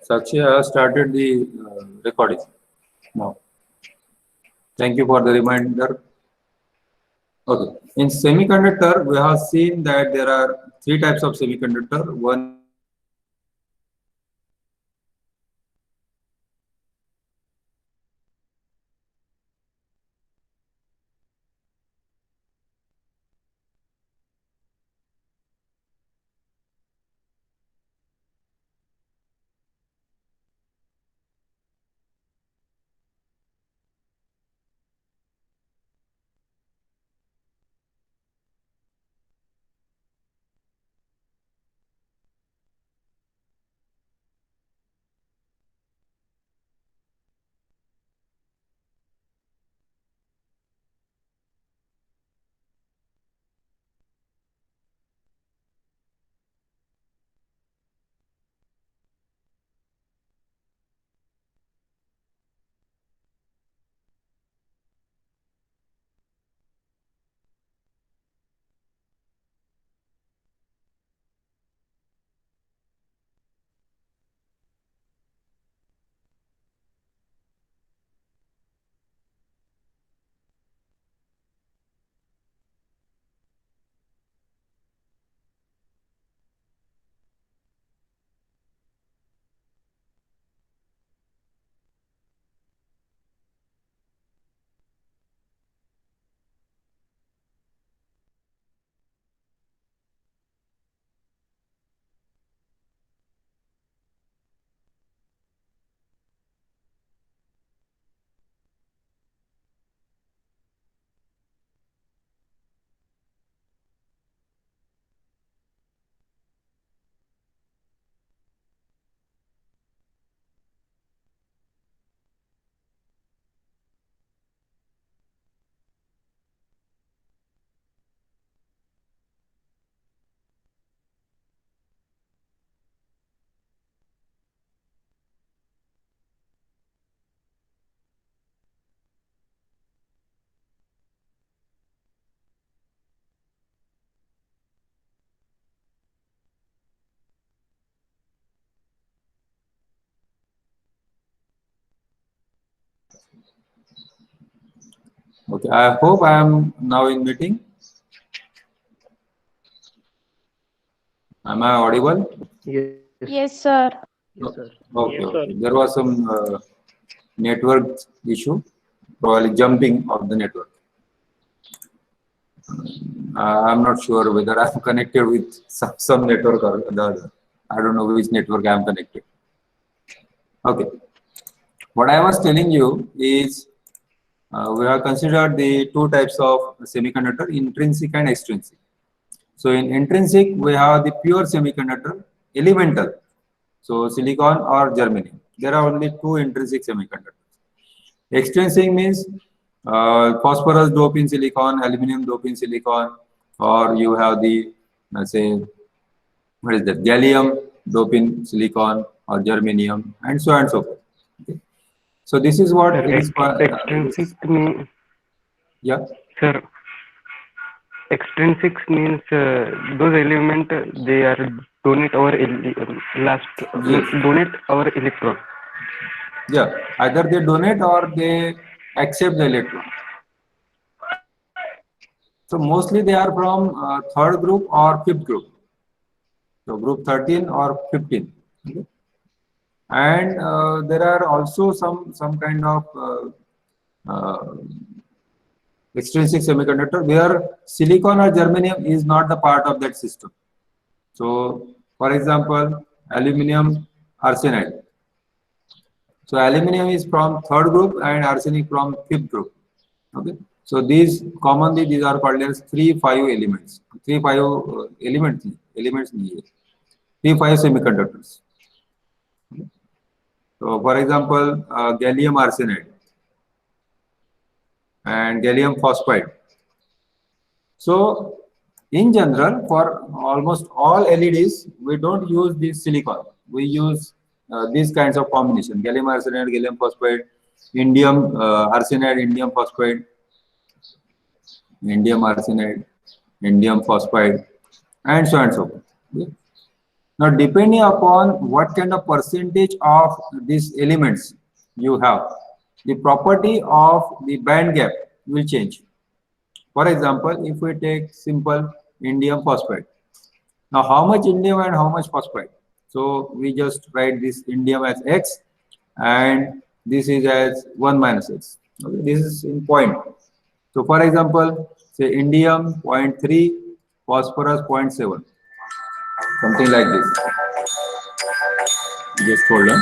Sakshi, I have started the recording now. Thank you for the reminder. Okay. In semiconductor, we have seen that there are three types of semiconductor. One is okay. I hope I am now in meeting. Am I audible? Yes, sir. Okay, okay. There was some network issue, probably jumping of the network. I'm not sure whether I'm connected with some network or the other. I don't know which network I'm connected. Okay. What I was telling you is we have considered the two types of semiconductor, intrinsic and extrinsic. So in intrinsic, we have the pure semiconductor, elemental. So silicon or germanium. There are only two intrinsic semiconductors. Extrinsic means phosphorus dope in silicon, aluminum dope in silicon, or you have the, let's say, what is that, gallium dope in silicon or germanium, and so on and so forth. Okay. So this is what Sir, it is. extrinsic means, Yeah. sir, extrinsic means those elements they are donate our Yes. donate our electron. Yeah. Either they donate or they accept the electron. So mostly they are from third group or fifth group. So group 13 or 15. Okay. And there are also some kind of extrinsic semiconductor where silicon or germanium is not the part of that system. So for example, aluminum arsenide. So aluminum is from third group and arsenic from fifth group. Okay. So these commonly these are called as 3,5 elements. 3,5 elements 3,5 semiconductors. So for example, gallium arsenide and gallium phosphide. So in general, for almost all LEDs, we don't use this silicon. We use these kinds of combination: gallium arsenide, gallium phosphide, indium arsenide, indium phosphide, indium arsenide, indium phosphide, and so on and so forth. Okay. Now, depending upon what kind of percentage of these elements you have, the property of the band gap will change. For example, if we take simple indium phosphide. Now, how much indium and how much phosphide? So we just write this indium as X and this is as 1 minus X. Okay, this is in point. So for example, say indium 0.3, phosphorus 0.7, something like this. Just hold on.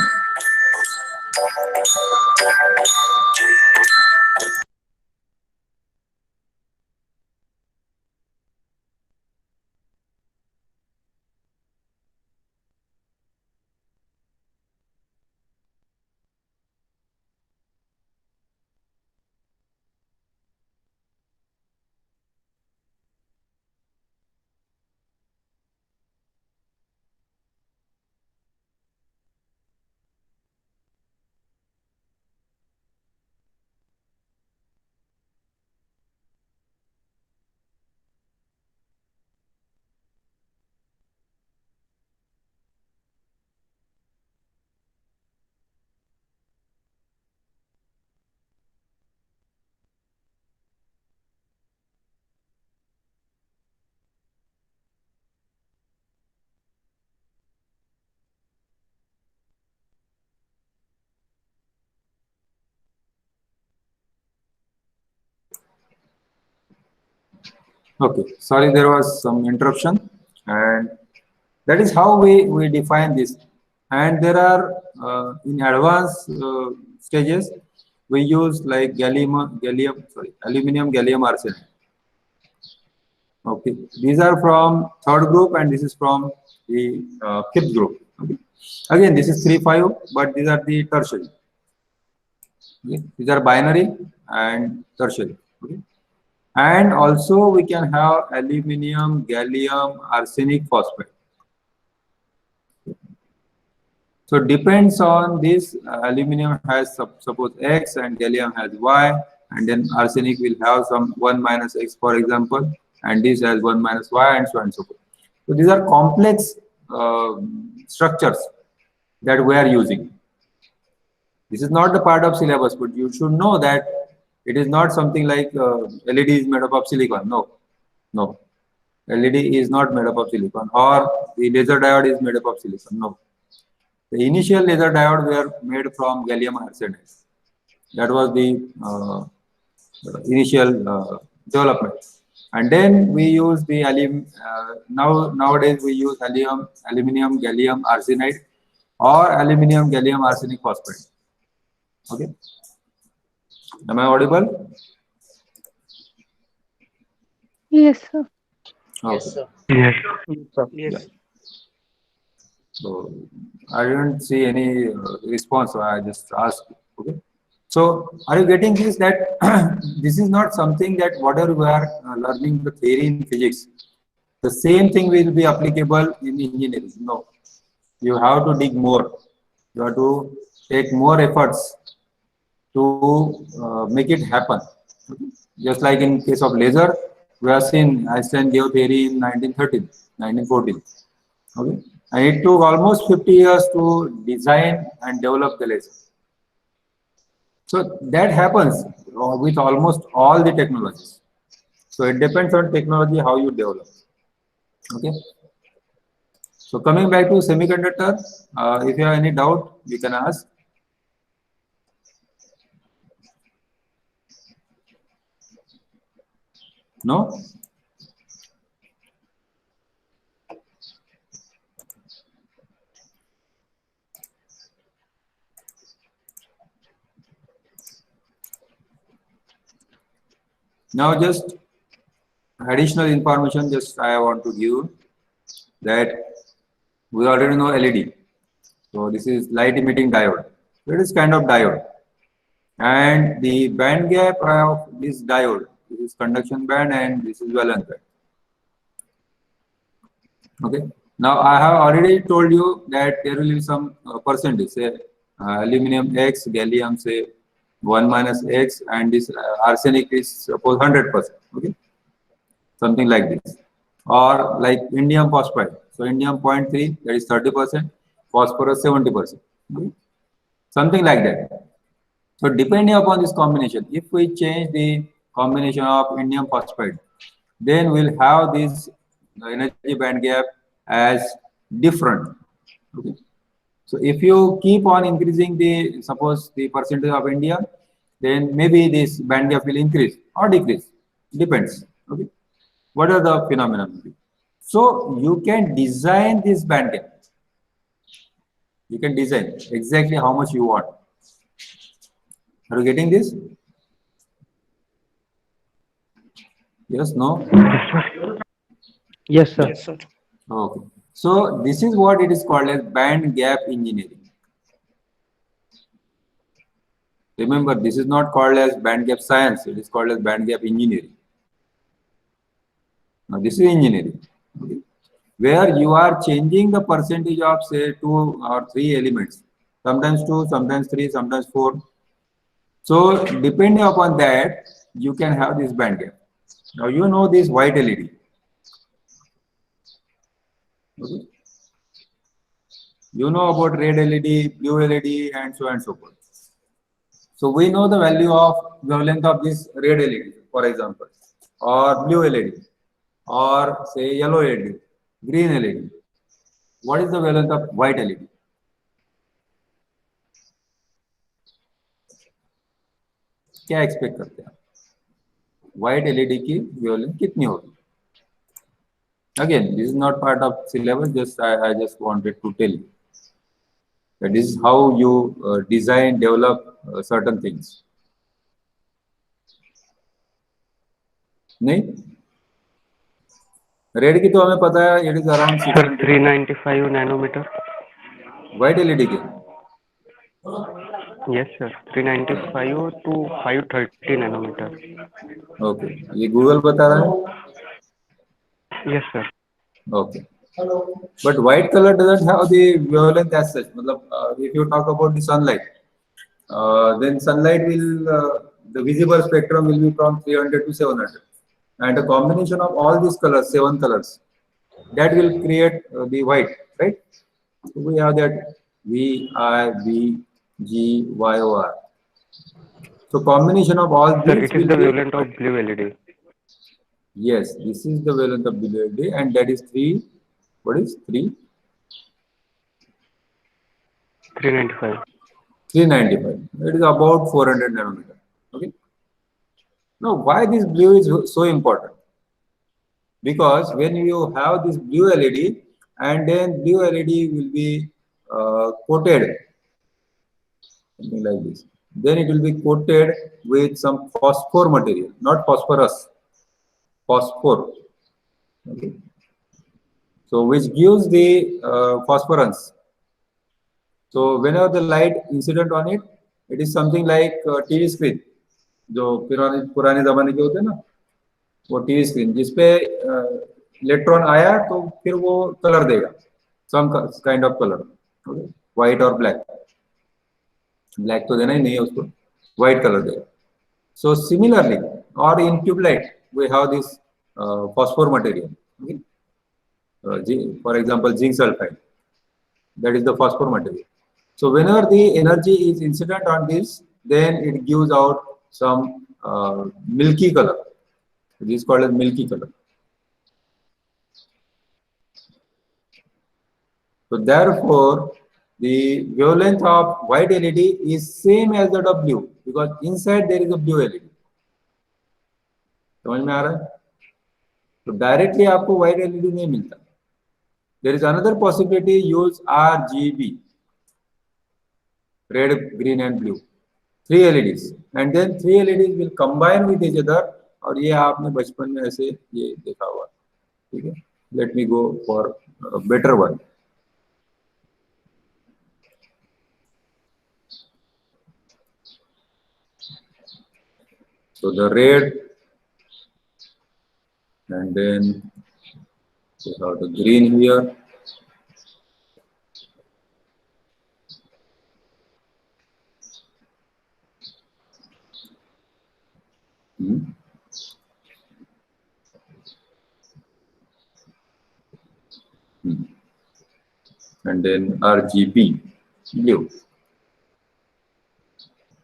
Okay, sorry, there was some interruption, and that is how we define this. And there are in advanced stages, we use like aluminum gallium arsenide. Okay, these are from third group, and this is from the fifth group. Okay. Again, this is 3,5, but these are the tertiary. Okay. These are binary and tertiary. Okay. And also we can have aluminum, gallium, arsenic, phosphide. So depends on this, aluminum has suppose X and gallium has Y, and then arsenic will have some 1 minus X, for example, and this has 1 minus Y, and so on and so forth. So these are complex structures that we are using. This is not the part of syllabus, but you should know that it is not something like LED is made up of silicon. No, no. LED is not made up of silicon, or the laser diode is made up of silicon. No. The initial laser diode were made from gallium arsenide. That was the initial development. And then we use the nowadays we use aluminum gallium arsenide or aluminum gallium arsenic phosphide. Okay. Am I audible? Yes, sir. Okay. Yes, sir. Yes. Yes. So I didn't see any response, so I just asked. Okay. So are you getting this, that this is not something that whatever we are learning the theory in physics, the same thing will be applicable in engineering? No. You have to dig more. You have to take more efforts to make it happen. Okay. Just like in case of laser, we have seen Einstein gave theory in 1913, 1914. Okay. And it took almost 50 years to design and develop the laser. So that happens with almost all the technologies. So it depends on technology how you develop. Okay. So coming back to semiconductor, if you have any doubt, you can ask. No? Now just additional information just I want to give, that we already know LED. So this is light emitting diode. So it is kind of diode. And the band gap of this diode, this is conduction band and this is valence band. Okay. Now I have already told you that there will be some percentage, say aluminum X, gallium say 1 minus X, and this arsenic is suppose 100%. Okay. Something like this. Or like indium phosphide, So indium 0.3, that is 30%, phosphorus 70%. Okay? Something like that. So depending upon this combination, if we change the combination of indium phosphide, then we'll have this energy band gap as different. Okay. So if you keep on increasing the, suppose the percentage of India, then maybe this band gap will increase or decrease. Depends. Okay. What are the phenomena? So you can design this band gap. You can design exactly how much you want. Are you getting this? Yes, no? Yes, sir. Yes, sir. Okay. So this is what it is called as band gap engineering. Remember, this is not called as band gap science. It is called as band gap engineering. Now this is engineering, okay, where you are changing the percentage of say 2 or 3 elements, sometimes 2, sometimes 3, sometimes 4. So depending upon that, you can have this band gap. Now you know this white LED. Okay. You know about red LED, blue LED, and so on and so forth. So we know the value of wavelength of this red LED, for example, or blue LED, or say yellow LED, green LED. What is the wavelength of white LED? क्या expect करते हैं? White LED की wavelength कितनी होगी? Again, this is not part of syllabus. I just wanted to tell you that this is how you design, develop certain things. नहीं? Red की तो हमें पता है, it is around Sir, 600. 395 nanometer. White LED के? Yes, sir. 395 to 530 nanometer. Okay. ये Google बता रहा है? Yes, sir. Okay. But white color doesn't have the wavelength as such. मतलब, if you talk about the sunlight, then sunlight will, the visible spectrum will be from 300 to 700. And a combination of all these colors, 7 colors, that will create the white, right? So we have that V, I, V, G, Y, O, R. So combination of all Sir, these it is will the create wavelength of white. blue LED. Yes, this is the wavelength of blue LED, and that is 3. What is 3? 395. 395. It is about 400 nanometer. Okay. Now, why this blue is so important? Because when you have this blue LED, and then blue LED will be coated, something like this. Then it will be coated with some phosphor material, not phosphorus, phosphor. Okay. So, which gives the phosphorance. So, whenever the light incident on it, it is something like TV screen. जो पुराने जमाने के होते हैं ना, वो TV screen जिसपे electron आया तो फिर वो कलर देगा, some kind of colour, white और ब्लैक. ब्लैक तो देना ही नहीं है उसको, व्हाइट कलर देगा. So similarly, or in tube light, we have this phosphor material. Okay? For example, zinc sulfide. That is the phosphor material. So whenever the energy is incident on this, then it gives out some milky color. This is called as milky color. So therefore, the wavelength of white LED is same as that of blue, because inside there is a blue LED. समझ में आ रहा है? तो directly आपको white LED नहीं मिलता. There is another possibility, use RGB, red, green and blue, 3 LEDs, and then 3 LEDs will combine with each other. और ये आपने बचपन में ऐसे ये देखा हुआ, ठीक है? Let me go for a better one. So the red, and then we have the green here. and then RGB blue.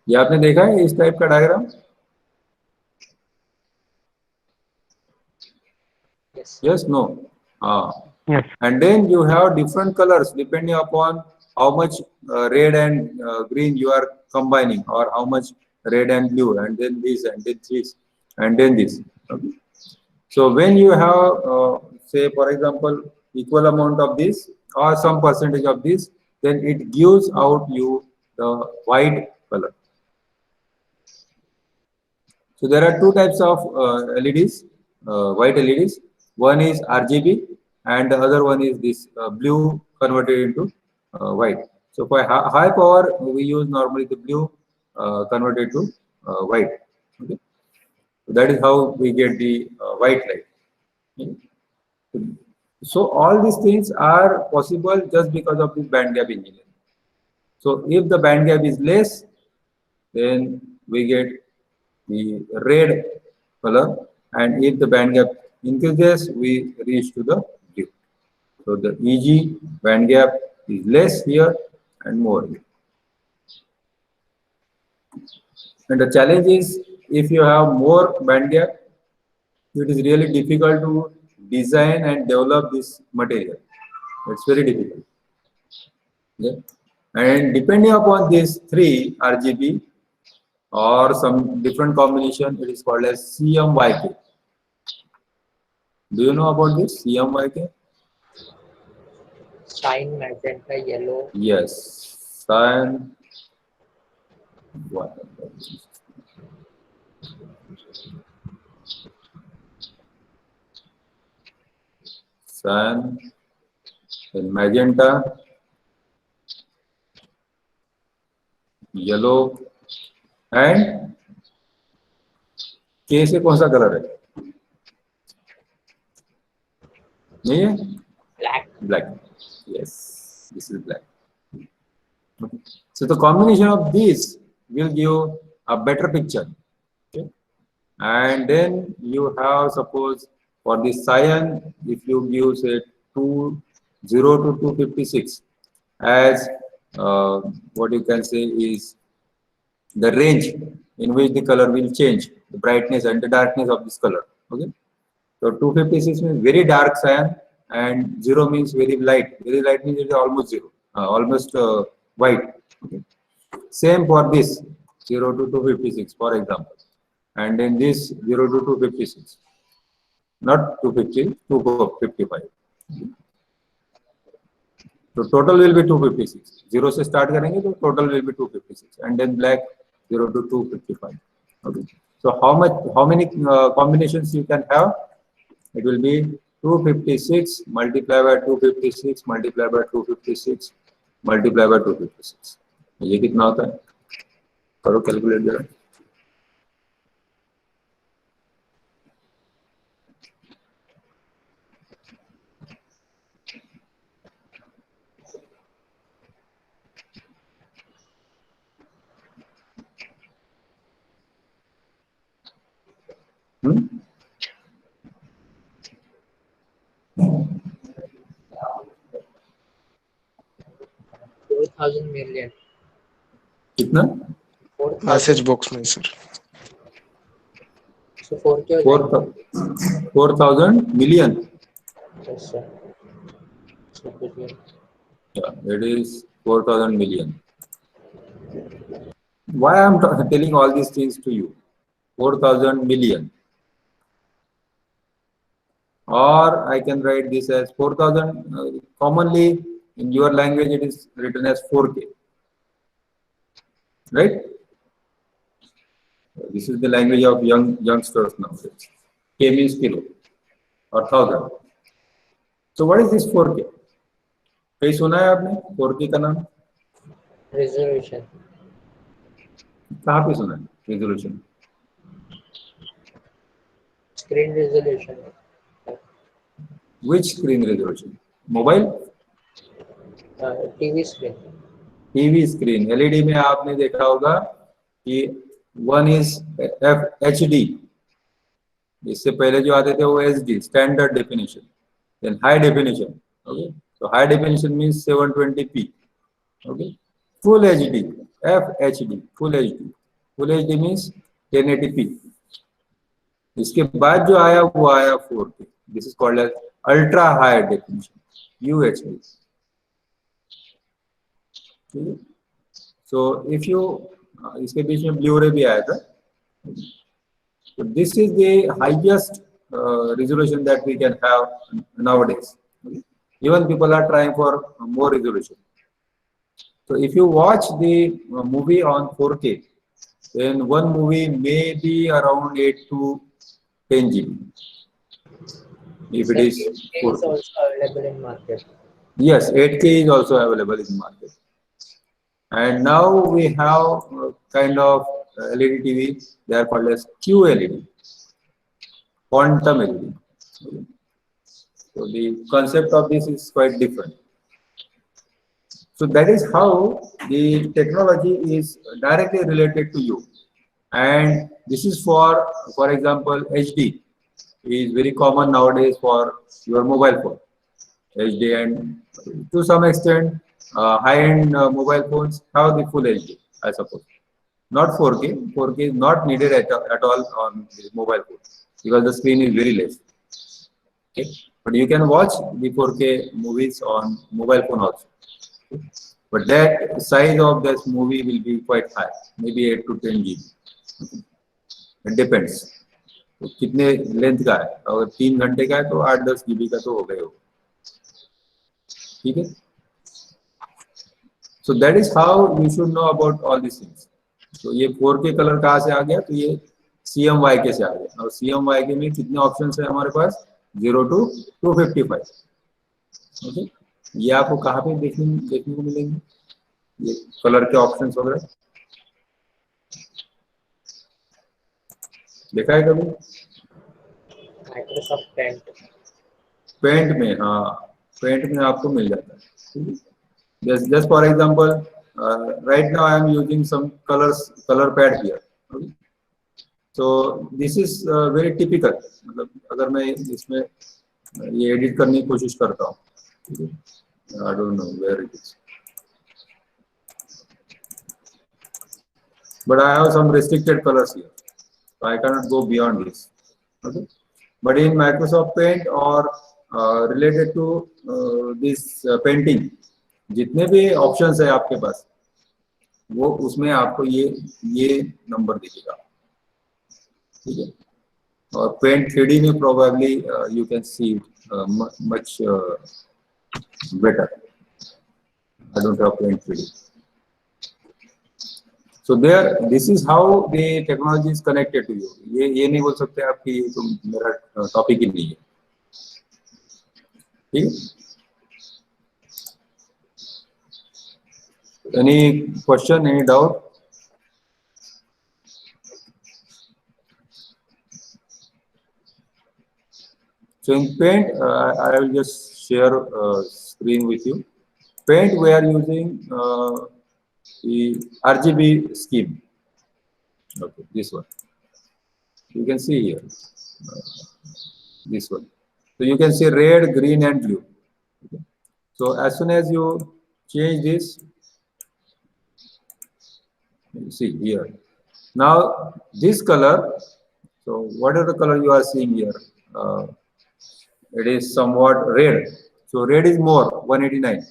ये आपने देखा है इस टाइप का diagram? Yes, no. Yes. And then you have different colors depending upon how much red and green you are combining, or how much red and blue, and then this, and then this, and then this. Okay. So when you have, say for example, equal amount of this or some percentage of this, then it gives out you the white color. So there are two types of LEDs, white LEDs. One is RGB and the other one is this blue converted into white. So for high power, we use normally the blue converted to white. Okay? So that is how we get the white light. Okay? So all these things are possible just because of this band gap engineering. So if the band gap is less, then we get the red color, and if the band gap increases, we reach to the blue. So the EG band gap is less here and more here. And the challenge is, if you have more band gap, it is really difficult to design and develop this material. It's very difficult. Okay. And depending upon these three RGB or some different combination, it is called as CMYK. Do you know about this CMYK? Cyan, magenta, yellow. Yes, cyan. What? Cyan, then magenta, yellow, and K से कौन सा colour है? नहीं है? Black. Black. Yes, this is black. Okay. So the combination of these will give a better picture. Okay. And then you have, suppose for the cyan, if you give say 0 to 256 as what you can say is the range in which the color will change, the brightness and the darkness of this color. Okay. So 256 means very dark cyan, and 0 means very light. Very light means it is almost zero, almost white. Okay. Same for this 0 to 256, for example, and then this 0 to 256, not 250, 255. So total will be 256. 0 से start करेंगे तो total will be 256, and then black 0 to 255. Okay. So how many combinations you can have? It will be 256 multiplied by 256 multiplied by 256 multiplied by 256. ये कितना होता है? करो calculate जरा. $4,000 million. कितना? 4,000. मैसेज बॉक्स में सर. So 4 क्या हो जाएगा? 4,000 million. Yes, sir. So billion. Yeah, it is 4,000 million. Why I am telling all these things to you? 4,000 million. Or I can write this as 4,000. Commonly in your language it is written as 4K. Right? This is the language of youngsters nowadays. K means kilo or 1,000. So what is this 4K? कहीं सुना है आपने 4K का नाम? Resolution. कहाँ पे सुना है? Resolution. Screen resolution. Which screen resolution? Mobile? TV screen. TV screen. LED में आपने देखा होगा कि one is HD. इससे पहले जो आते थे वो HD, standard definition. Then high definition. Okay. So high definition means 720p. Okay. Full HD, FHD, Full HD. Full HD means 1080p. इसके बाद जो आया वो आया 4K. This is called as ultra high definition, UHD. So if you इसके बीच में Blu-ray भी आया था. So this is the highest resolution that we can have nowadays. Okay? Even people are trying for more resolution. So if you watch the movie on 4K, then one movie may be around 8 to 10 GB. If it is 8K is 4K. also available in market. Yes, 8K is also available in market. And now we have kind of LED TV. They are called as QLED, quantum LED. So the concept of this is quite different. So that is how the technology is directly related to you. And this is for example, HD is very common nowadays for your mobile phone. HD, and to some extent, high-end mobile phones have the full HD, I suppose. Not 4K. 4K is not needed at all on the mobile phone because the screen is very less. Okay, but you can watch the 4K movies on mobile phone also. Okay? But that size of this movie will be quite high, maybe 8 to 10 GB. Okay? It depends. तो कितने length का है, अगर 3 घंटे का है तो 8-10 GB का तो हो गए हो. ठीक है. So that is how you should know about all these things. तो ये 4K कलर कहाँ से आ गया, तो ये CMYK से आ गया. और CMYK में कितने ऑप्शंस है हमारे पास, 0 to 255. ओके, ये आपको कहाँ पे देखने को मिलेंगे, ये कलर के ऑप्शंस वगैरह देखा है कभी? Microsoft Paint. पेंट में, हाँ, पेंट में आपको मिल जाता है. Just for example, right now I am using some color pad here. Okay? So this is very typical. मतलब अगर मैं इसमें ये एडिट करने की कोशिश करता हूँ, I don't know where it is, but I have some restricted colors here, so I cannot go beyond this. Okay? But in Microsoft Paint or related to this painting, जितने भी ऑप्शंस है आपके पास, वो उसमें आपको ये नंबर दिखेगा. ठीक है. और पेंट 3D में probably you can see much better. I don't have paint 3D. So there, this is how the technology is connected to you. ये नहीं बोल सकते आप कि तो मेरा टॉपिक ही नहीं है. ठीक है. Any question, any doubt? So in Paint, I will just share screen with you. Paint, we are using the RGB scheme. Okay, this one. You can see here, this one. So you can see red, green, and blue. Okay. So as soon as you change this, you see here. Now this color. So whatever color you are seeing here, it is somewhat red. So red is more, 189,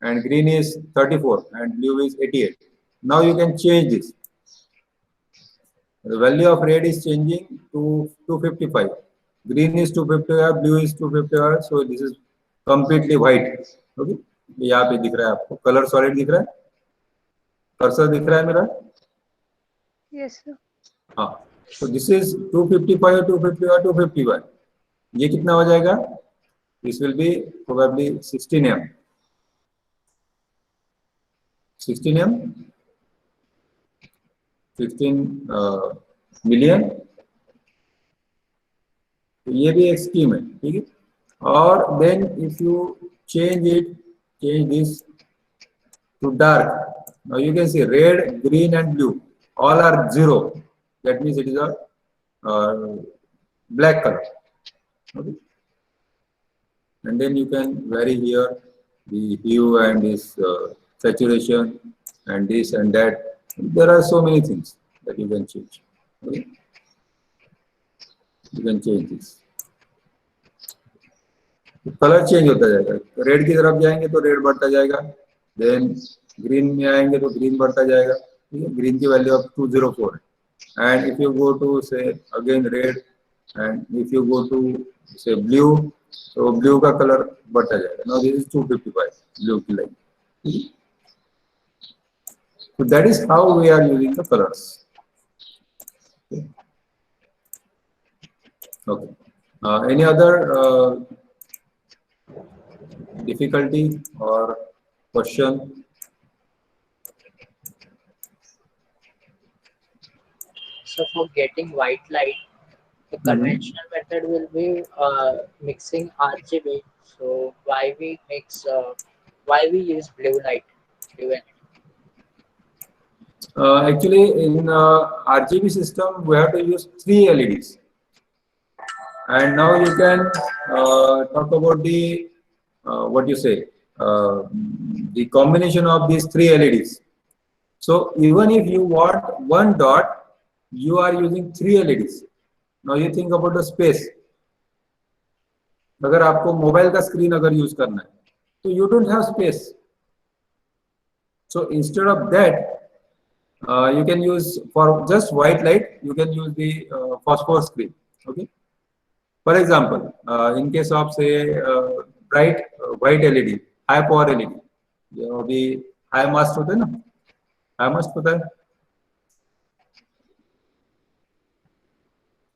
and green is 34, and blue is 88. Now you can change this. The value of red is changing to 255. Green is 255, blue is 255. So this is completely white. Okay, यहाँ पे दिख रहा है आपको, colour solid दिख रहा है, cursor दिख रहा है मेरा? Yes, sir. हाँ. So this is 255, 255, 255. ये कितना हो जाएगा? This will be probably 16 m. 16 m, 16 million. तो ये भी एक स्कीम है. ठीक है. और then if you change this to dark, now you can see red, green, and blue all are 0. That means it is a black color. Okay. And then you can vary here the hue and this saturation and this and that. There are so many things that you can change. Okay? You can change this. Colour change होता जाएगा, red की तरफ जाएंगे तो red बढ़ता जाएगा, then green में आएंगे तो ग्रीन बढ़ता जाएगा. ठीक है, ग्रीन की वैल्यू अब 204 है. And if you go to say again red and if you go to say blue, तो ब्लू का कलर बढ़ता जाएगा. नाउ दिस इज 255 ब्लू की line. So that is how we are using the colors. Okay. Any other difficulty or question? So for getting white light, the conventional method will be mixing RGB. So why we use blue light? Blue energy. Actually, in RGB system, we have to use 3 LEDs. And now you can talk about the what you say, the combination of these 3 LEDs. So even if you want one dot, you are using 3 LEDs. Now you think about the space. अगर आपको mobile का screen अगर use करना है, तो you don't have space. So instead of that, you can use for just white light, you can use the phosphor screen. Okay. For example, in case of say bright white LED, high power LED, जो अभी high mast होता है ना, high mast पता है?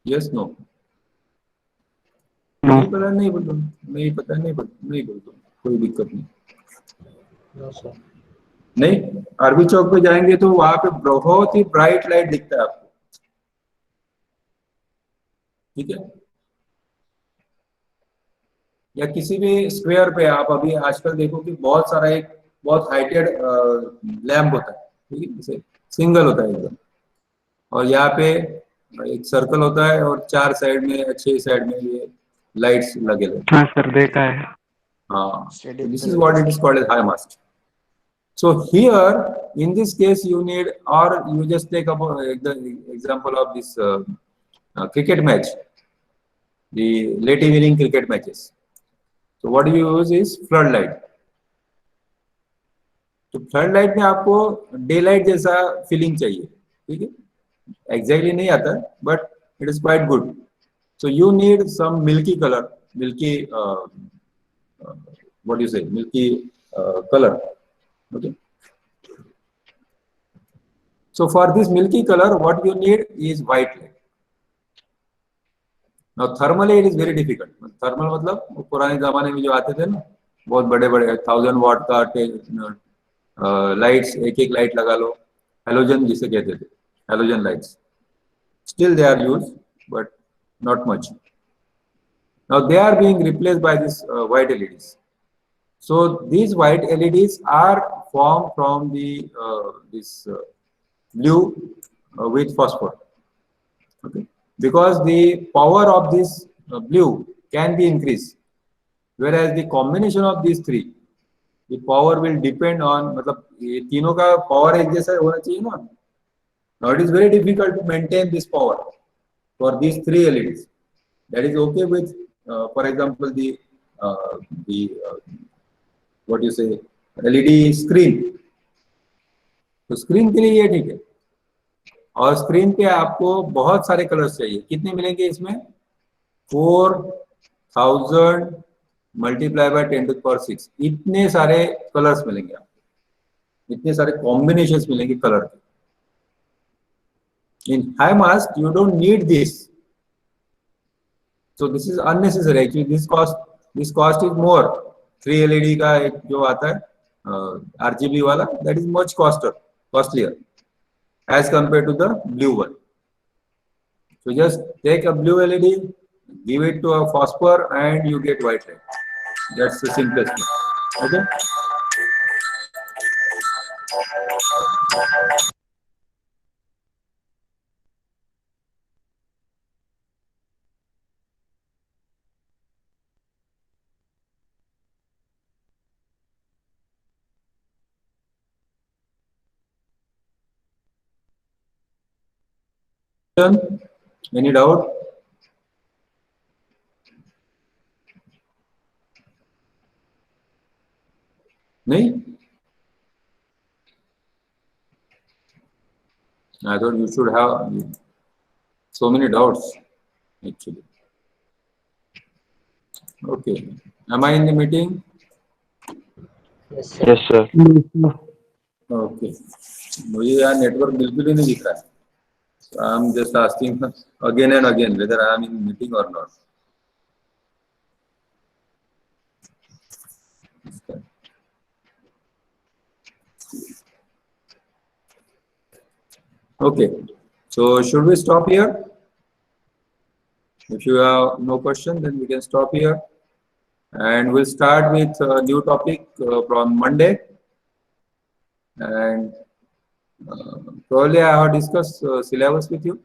Yes, no. No. नहीं पता, नहीं बोल दो, नहीं पता, नहीं बोल दो, कोई दिक्कत नहीं. No, sir. नहीं, अरबी चौक पे जाएंगे तो वहां पे बहुत ही ब्राइट लाइट दिखता है आपको. ठीक है, या किसी भी स्क्वायर पे आप अभी आजकल देखो कि बहुत सारा एक बहुत हाइटेड लैम्प होता है. ठीक है, जैसे सिंगल होता है एकदम, और यहाँ पे एक सर्कल होता है और 4 साइड में 6 साइड में ये लाइट्स लगे रहते हैं. हाँ सर, देखा है. हाँ, this is what it is called as high mast. So here, in this case, you need, or you just take up the example of this cricket match, the late evening cricket matches. So what you use is floodlight. तो floodlight में आपको daylight जैसा feeling चाहिए. ठीक है, exactly नहीं आता, but it is quite good. So you need some milky color, milky what do you say, milky color. Okay. So for this milky color, what you need is white light. Now thermally it is very difficult. Thermal मतलब वो पुराने जमाने में जो आते थे ना, बहुत बड़े बड़े 1000 वाट का लाइट्स, एक एक लाइट लगा लो, हेलोजन जिसे कहते थे, halogen lights. Still they are used, but not much. Now they are being replaced by this white LEDs. So these white LEDs are formed from the this blue with phosphor. Okay, because the power of this blue can be increased, whereas the combination of these 3, the power will depend on, मतलब ये तीनों का power एक जैसा होना चाहिए ना. Now it is very difficult to maintain this power for these 3 LEDs. That is okay with for example the what you say, LED screen. तो स्क्रीन के लिए ये ठीक है, और स्क्रीन पे आपको बहुत सारे कलर्स चाहिए. कितने मिलेंगे इसमें? 4000 मल्टीप्लाई बाय 10⁶. इतने सारे कलर्स मिलेंगे आपको, इतने सारे कॉम्बिनेशंस मिलेंगे कलर के. In high mask you don't need this, so this is unnecessary. Actually this cost is more. 3 LED का एक जो आता है RGB वाला, that is much costlier as compared to the blue one. So just take a blue LED, give it to a phosphor, and you get white light. That's the simplest thing. Okay. Any doubt? No? I thought you should have so many doubts, actually. Okay. Am I in the meeting? Yes, sir. Yes, sir. Okay. मुझे यार network बिल्कुल ही नहीं दिख रहा है. So I'm just asking again and again whether I am in meeting or not. Okay. So should we stop here? If you have no question, then we can stop here. And we'll start with a new topic from Monday. And probably I have discussed syllabus with you.